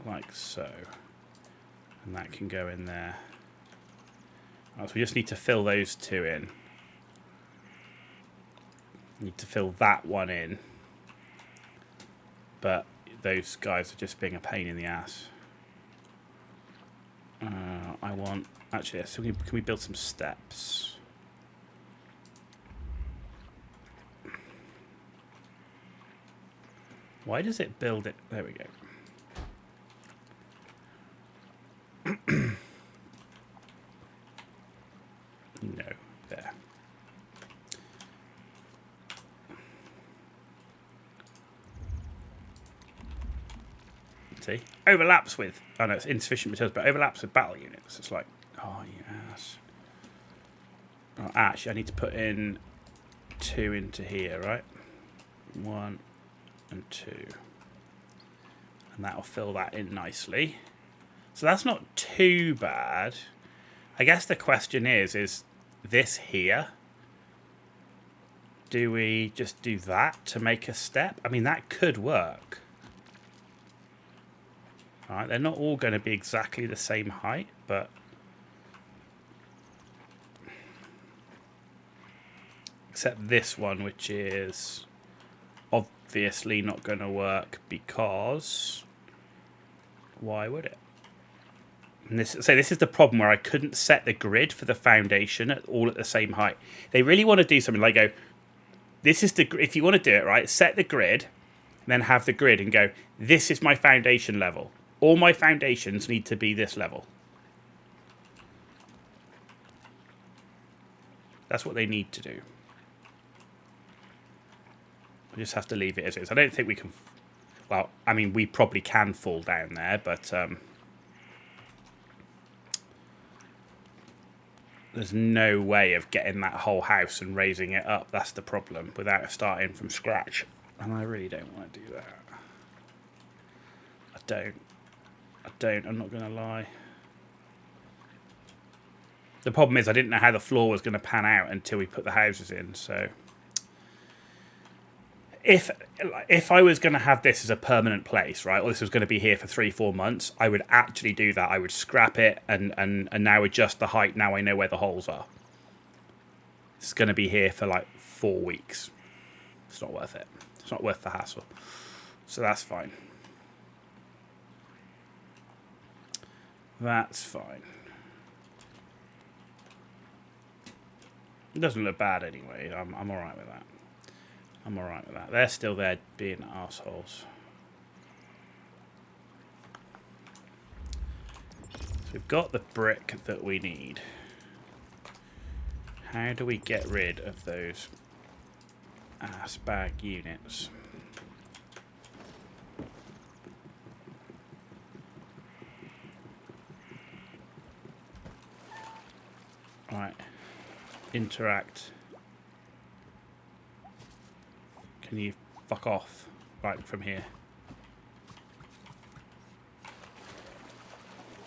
like so. And that can go in there. Right, so we just need to fill those two in. Need to fill that one in. But those guys are just being a pain in the ass. I want... Actually, so can we build some steps? Why does it build it? There we go. No, there. See? Overlaps with... Oh, no, it's insufficient materials, but overlaps with battle units. It's like, oh, yes. Oh, actually, I need to put in 2 into here, right? 1 and 2. And that'll fill that in nicely. So that's not too bad. I guess the question is this here, do we just do that to make a step? I mean, that could work. All right, they're not all going to be exactly the same height, but... Except this one, which is obviously not going to work because... Why would it? And this is the problem where I couldn't set the grid for the foundation all at the same height. They really want to do something like go, this is the... If you want to do it, right, set the grid, and then have the grid and go, this is my foundation level. All my foundations need to be this level. That's what they need to do. I just have to leave it as is. I don't think we can... Well, I mean, we probably can fall down there, but... there's no way of getting that whole house and raising it up. That's the problem, without starting from scratch. And I really don't want to do that. I don't. I'm not going to lie. The problem is I didn't know how the floor was going to pan out until we put the houses in, so... If I was going to have this as a permanent place, right, or this was going to be here for 3-4 months, I would actually do that. I would scrap it and now adjust the height. Now I know where the holes are. It's going to be here for like 4 weeks. It's not worth it. It's not worth the hassle. So that's fine. That's fine. It doesn't look bad anyway. I'm all right with that. I'm alright with that. They're still there being arseholes. So we've got the brick that we need. How do we get rid of those ass bag units? Right. Interact. Can you fuck off, right, from here?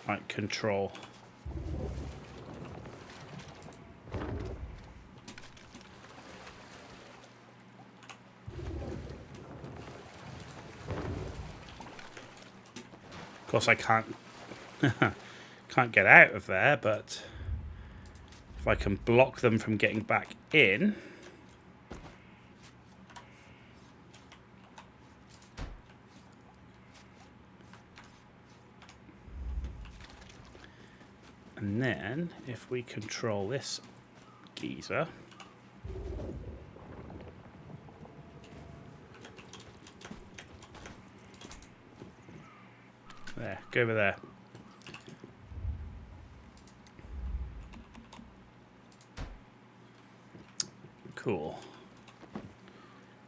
Right, control. Of course I can't get out of there, but if I can block them from getting back in... And then, if we control this geezer, there, go over there. Cool.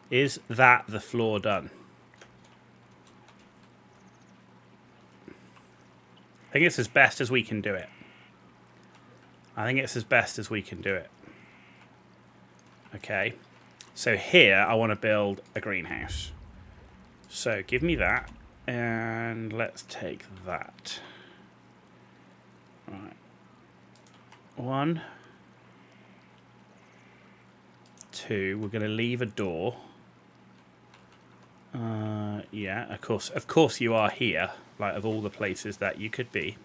Is that the floor done? I think it's as best as we can do it. I think it's as best as we can do it. Okay. So here, I want to build a greenhouse. So give me that. And let's take that. Right. 1, 2. We're going to leave a door. Yeah, of course you are here. Like, of all the places that you could be.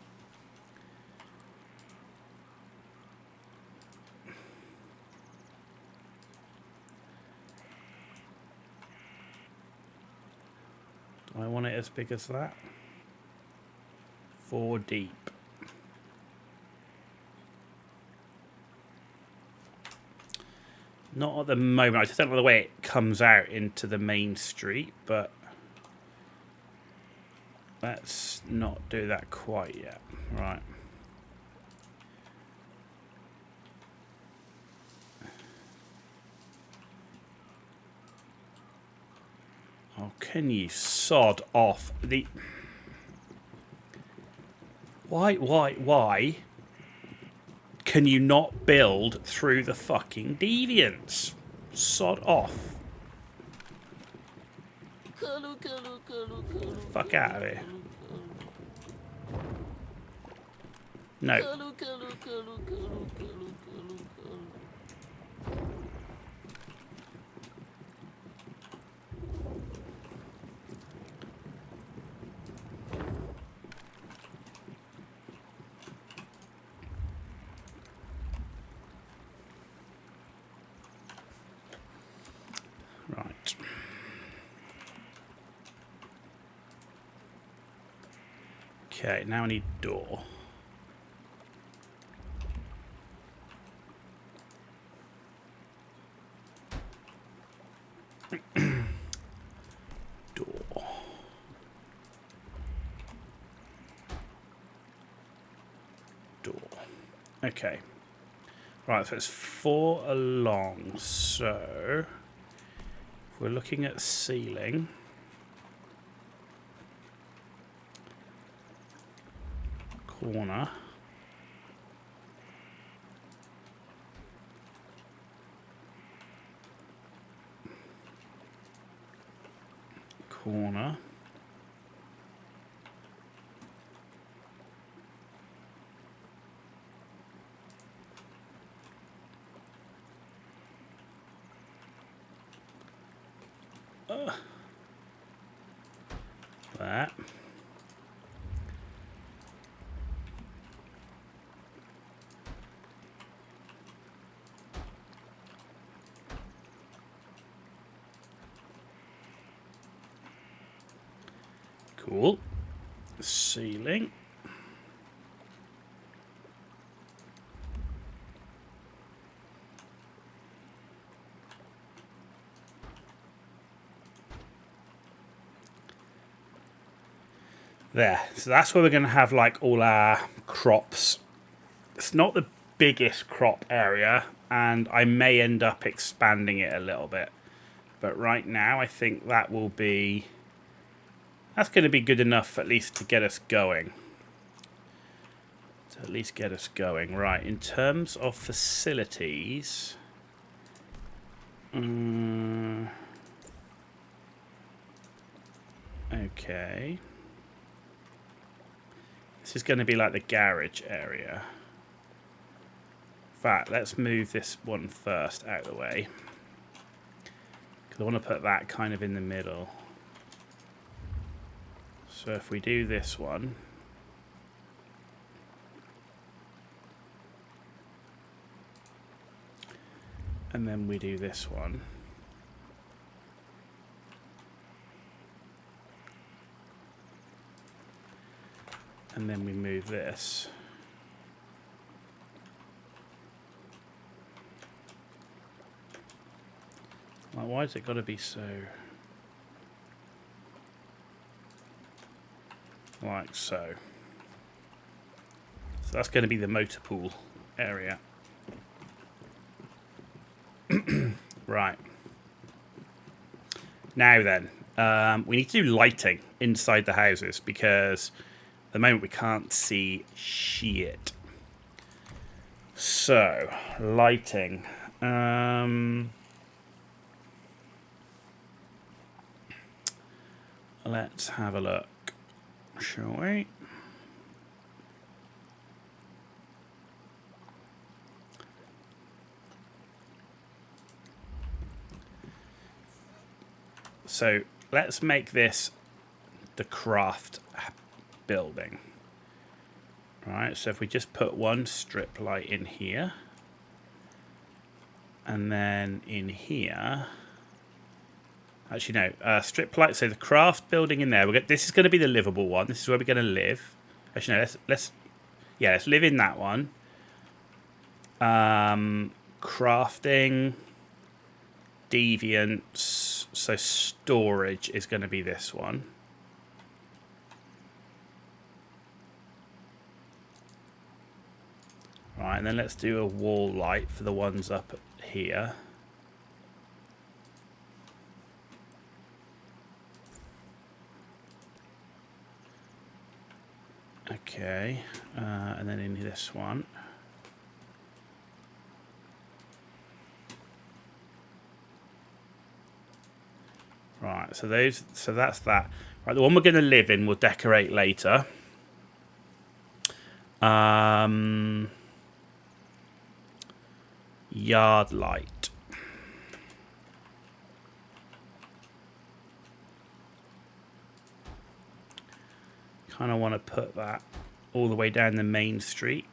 Do I want it as big as that? 4 deep. Not at the moment. I just don't know the way it comes out into the main street, but let's not do that quite yet. Right. Oh, can you sod off the... Why can you not build through the fucking deviants? Sod off. Fuck out of here. No. Right. Okay, now I need door. Door. Door. Okay. Right, so it's 4 along, so if we're looking at ceiling, corner, corner, that. Cool. Ceiling. There. So that's where we're going to have like all our crops. It's not the biggest crop area, and I may end up expanding it a little bit. But right now, I think that will be... That's going to be good enough, at least, to get us going. To at least get us going. Right, in terms of facilities... okay. This is going to be like the garage area. In fact, let's move this one first out of the way. Because I want to put that kind of in the middle. So if we do this one... and then we do this one... and then we move this. Like, why has it got to be so... like so. So that's going to be the motor pool area. Right. Now then, we need to do lighting inside the houses because... at the moment we can't see shit. So, lighting. Let's have a look, shall we? So, let's make this the craft building. Right, so if we just put one strip light in here, and then in here, actually no, strip light. So the craft building in there. This is going to be the livable one. This is where we're going to live. Actually, no, let's live in that one. Crafting, deviants. So storage is going to be this one. Right, and then let's do a wall light for the ones up here. Okay, and then in this one. Right, so that's that. Right, the one we're going to live in we'll decorate later. Yard light. Kind of want to put that all the way down the main street.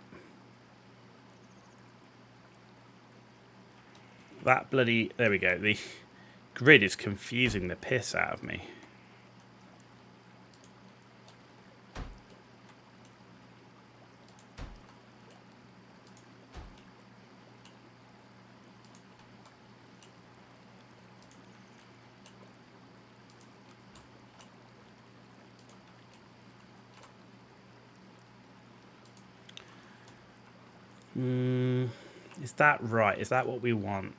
That bloody... There we go. The grid is confusing the piss out of me. Is that right? Is that what we want?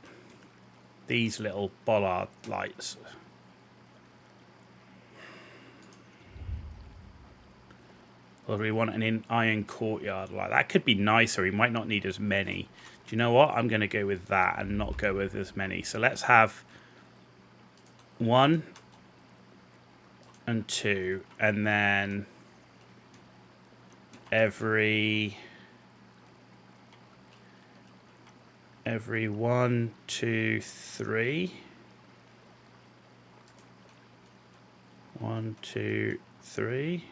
These little bollard lights. Or do we want an iron courtyard light? That could be nicer. We might not need as many. Do you know what? I'm going to go with that and not go with as many. So let's have 1 and 2, and then every 1, 2, 3. 1, 2, 3.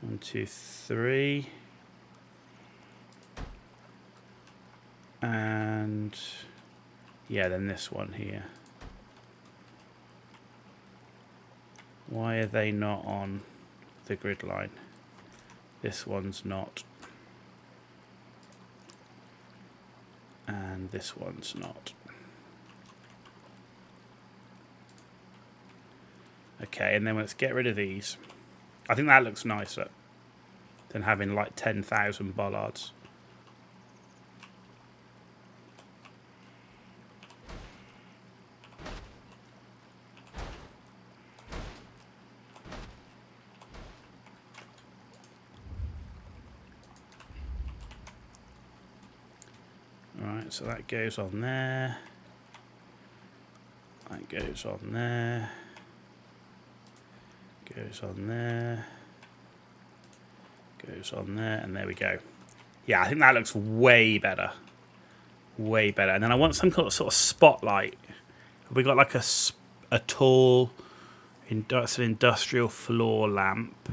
1, 2, 3. And yeah, then this one here. Why are they not on the grid line? This one's not. And this one's not. Okay, and then let's get rid of these. I think that looks nicer than having like 10,000 bollards. Alright, so that goes on there. That goes on there. Goes on there. Goes on there, and there we go. Yeah, I think that looks way better. Way better. And then I want some sort of spotlight. Have we got like a tall industrial floor lamp?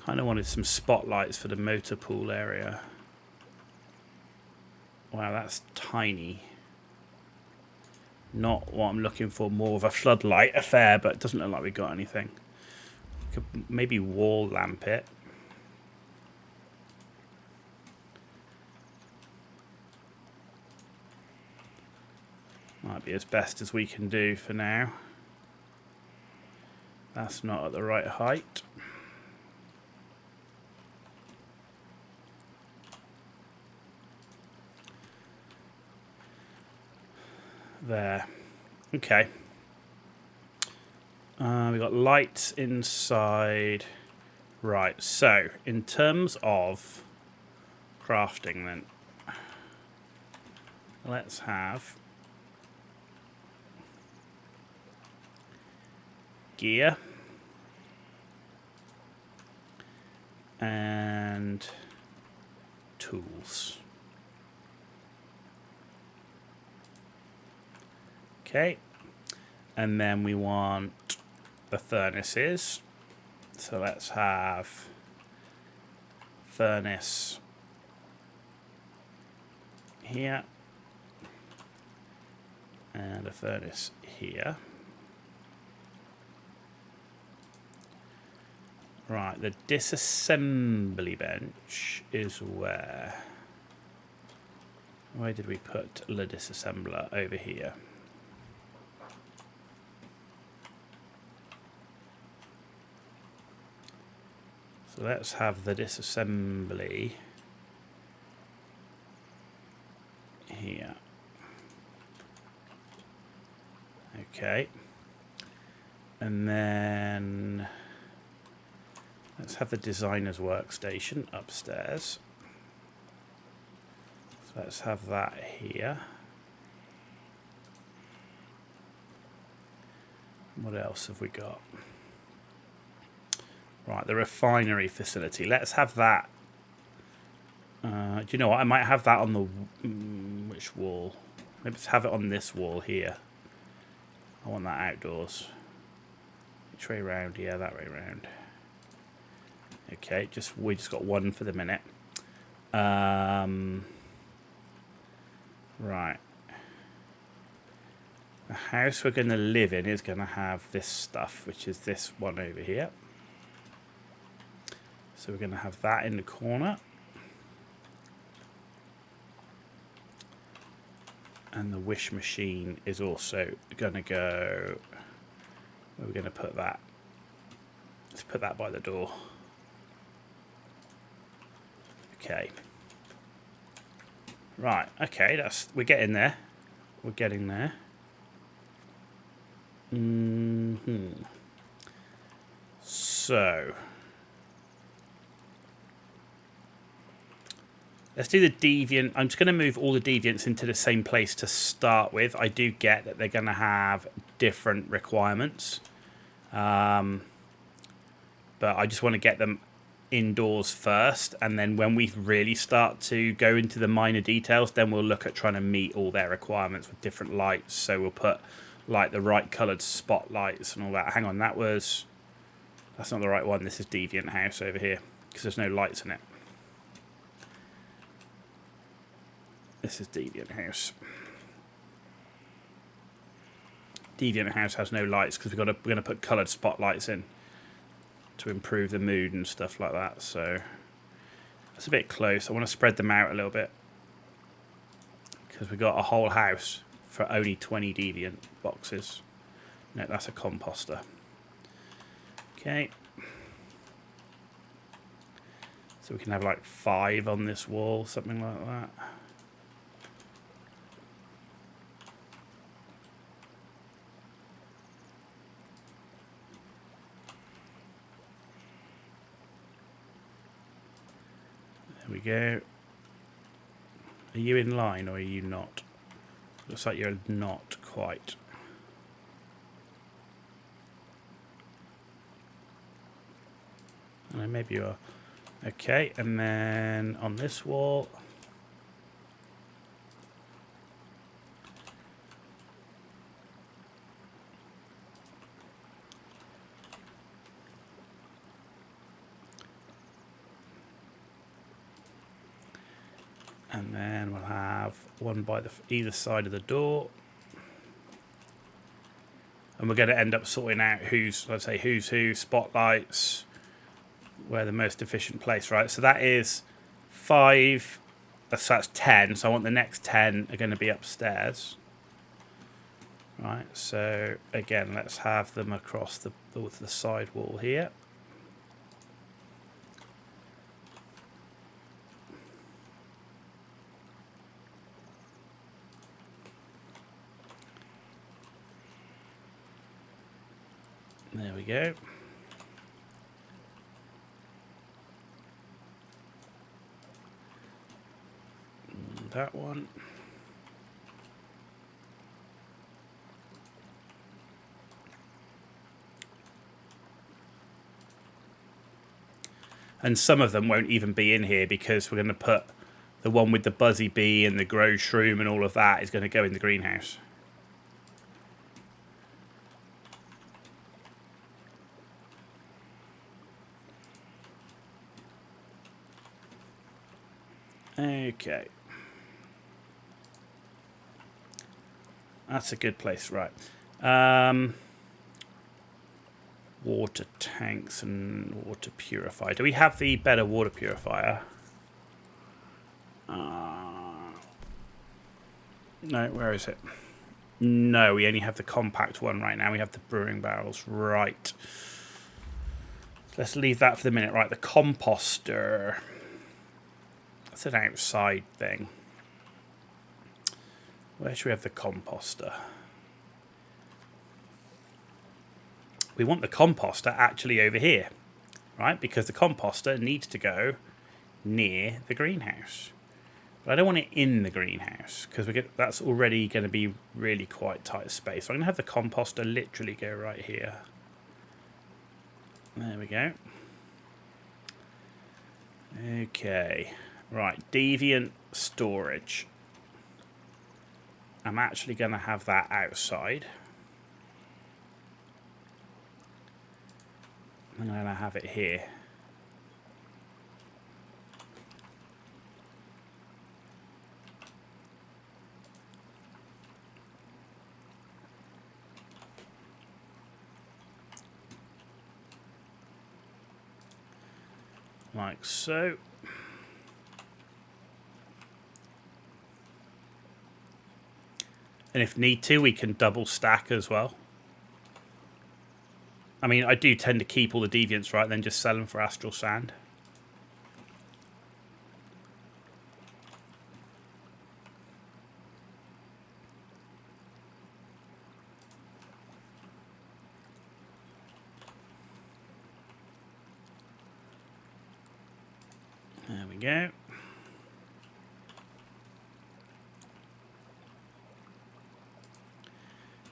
Kind of wanted some spotlights for the motor pool area. Wow, that's tiny. Not what I'm looking for, more of a floodlight affair, but it doesn't look like we got anything. Could maybe wall lamp it. Might be as best as we can do for now. That's not at the right height. There. Okay. We've got lights inside. Right, so in terms of crafting then, let's have gear and tools. Okay, and then we want the furnaces. So let's have furnace here and a furnace here. Right, the disassembly bench is where? Where did we put the disassembler? Over here. So let's have the disassembly here. Okay. And then let's have the designer's workstation upstairs. So let's have that here. What else have we got? Right, the refinery facility. Let's have that. Do you know what? I might have that on the... which wall? Maybe let's have it on this wall here. I want that outdoors. Which way round? Yeah, that way round. Okay, we just got one for the minute. Right. The house we're going to live in is going to have this stuff, which is this one over here. So we're going to have that in the corner. And the wish machine is also going to go... Where are we going to put that? Let's put that by the door. Okay. Right, okay, we're getting there. We're getting there. So... let's do the deviant. I'm just going to move all the deviants into the same place to start with. I do get that they're going to have different requirements. But I just want to get them indoors first. And then when we really start to go into the minor details, then we'll look at trying to meet all their requirements with different lights. So we'll put like the right coloured spotlights and all that. Hang on, that's not the right one. This is Deviant House over here because there's no lights in it. This is Deviant House. Deviant House has no lights because we're going to put coloured spotlights in to improve the mood and stuff like that. So that's a bit close. I want to spread them out a little bit because we've got a whole house for only 20 Deviant boxes. No, that's a composter. Okay. So we can have like 5 on this wall, something like that. There we go. Are you in line or are you not? Looks like you're not quite. No, maybe you are. Okay, and then on this wall. And then we'll have one by either side of the door. And we're going to end up sorting out who's who, spotlights, where the most efficient place, right? So that is 5, that's 10. So I want the next 10 are going to be upstairs. Right, so again, let's have them across the side wall here. There we go. And that one. And some of them won't even be in here because we're going to put the one with the buzzy bee and the grow shroom and all of that is going to go in the greenhouse. Okay. That's a good place, right. Water tanks and water purifier. Do we have the better water purifier? No, where is it? No, we only have the compact one right now. We have the brewing barrels. Right. Let's leave that for the minute. Right, the composter. That's an outside thing. Where should we have the composter? We want the composter actually over here, right? Because the composter needs to go near the greenhouse. But I don't want it in the greenhouse because that's already going to be really quite tight space. So I'm going to have the composter literally go right here. There we go. Okay. Right, deviant storage. I'm actually going to have that outside. I'm going to have it here. Like so. And if need to, we can double stack as well. I mean, I do tend to keep all the deviants, right, then just sell them for astral sand. There we go.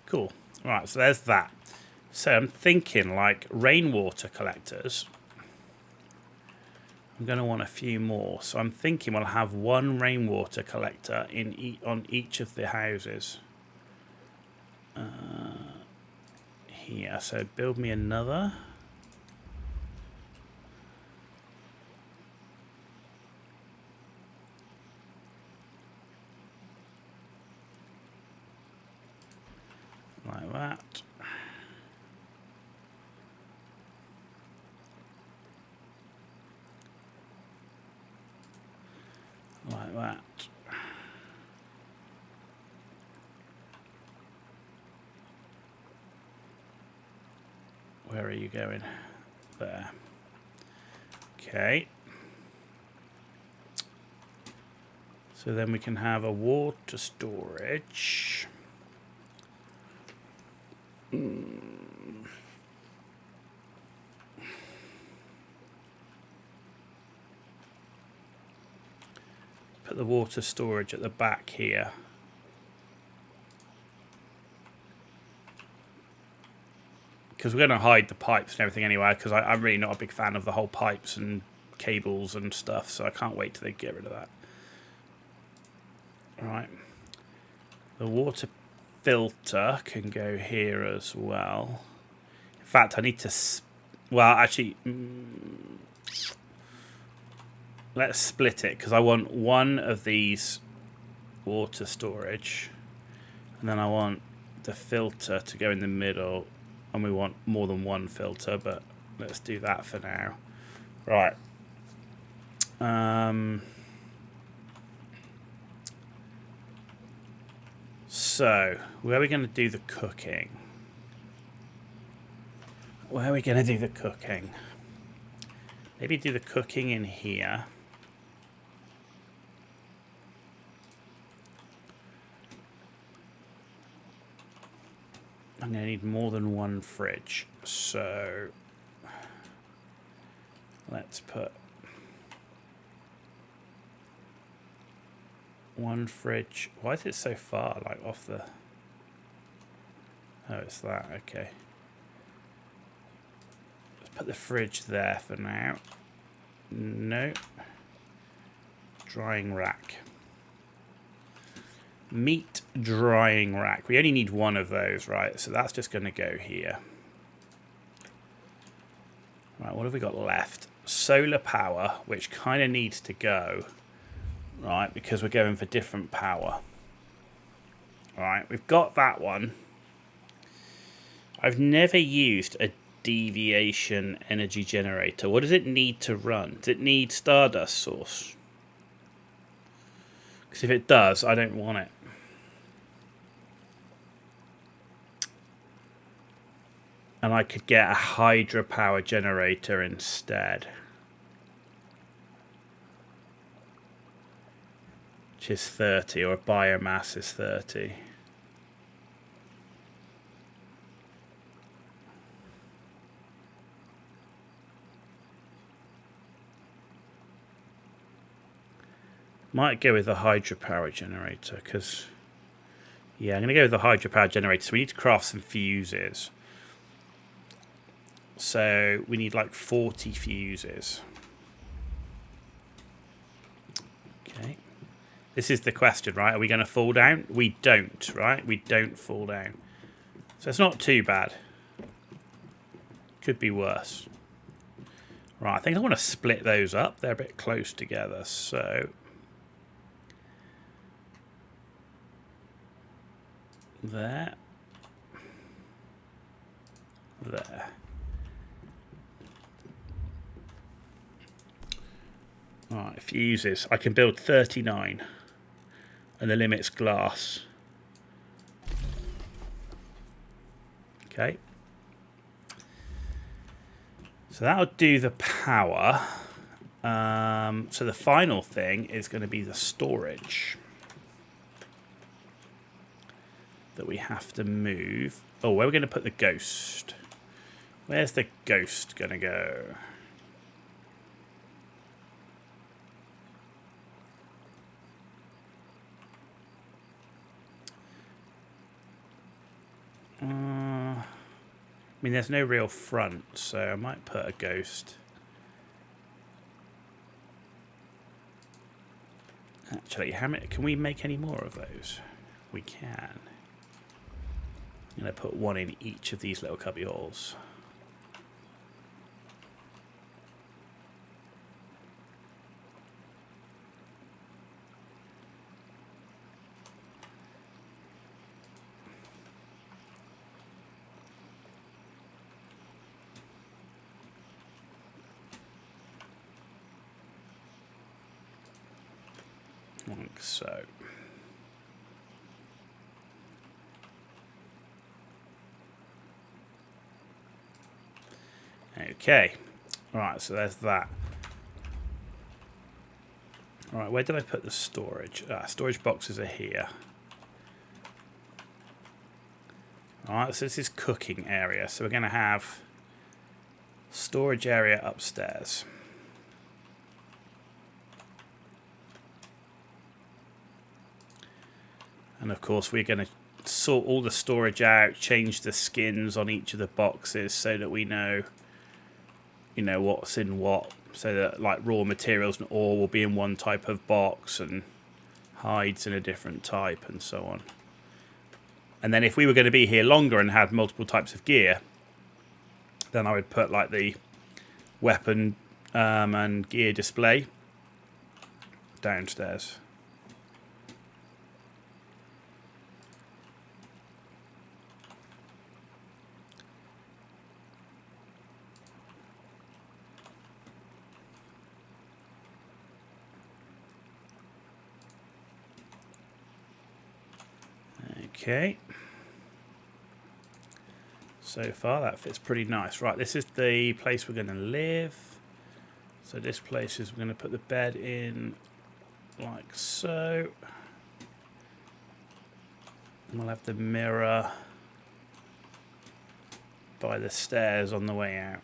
Cool. Right, so there's that. So I'm thinking like rainwater collectors. I'm going to want a few more. So I'm thinking we'll have one rainwater collector on each of the houses. Here. So build me another. Like that. Like that. Where are you going? There. Okay. So then we can have a water storage. Put the water storage at the back here. Because we're going to hide the pipes and everything anyway, because I'm really not a big fan of the whole pipes and cables and stuff, so I can't wait till they get rid of that. Right. The water filter can go here as well. In fact, I need to... Well, actually... Let's split it, because I want one of these water storage. And then I want the filter to go in the middle. And we want more than one filter, but let's do that for now. Right. So, where are we going to do the cooking? Where are we going to do the cooking? Maybe do the cooking in here. I'm going to need more than one fridge. So, let's put one fridge. Why is it so far, like off the... Oh, it's that, okay. Let's put the fridge there for now. No. Drying rack. Meat drying rack. We only need one of those, right? So that's just going to go here. Right, what have we got left? Solar power, which kind of needs to go, right? Because we're going for different power. All right, we've got that one. I've never used a deviation energy generator. What does it need to run? Does it need stardust source? Because if it does, I don't want it. And I could get a hydropower generator instead. Which is 30, or biomass is 30. Might go with the hydropower generator, because... Yeah, I'm going to go with the hydropower generator. So we need to craft some fuses. So we need like 40 fuses. Okay. This is the question, right? Are we going to fall down? We don't, right? We don't fall down. So it's not too bad. Could be worse. Right, I think I want to split those up. They're a bit close together, so... There. There. Alright, fuses. I can build 39. And the limit's glass. Okay. So that'll do the power. So the final thing is going to be the storage that we have to move. Oh, where are we going to put the ghost? Where's the ghost going to go? I mean, there's no real front, so I might put a ghost. Actually, how many? Can we make any more of those? We can. I'm going to put one in each of these little cubby holes. Like so. Okay. Alright, so there's that. Alright, where did I put the storage? Storage boxes are here. Alright, so this is cooking area. So we're going to have storage area upstairs. And of course we're going to sort all the storage out, change the skins on each of the boxes so that we know, you know, what's in what. So that like raw materials and ore will be in one type of box and hides in a different type and so on. And then if we were going to be here longer and had multiple types of gear, then I would put like the weapon and gear display downstairs. Okay. So far that fits pretty nice. Right, this is the place we're going to live. So this place is, we're going to put the bed in like so. And we'll have the mirror by the stairs on the way out.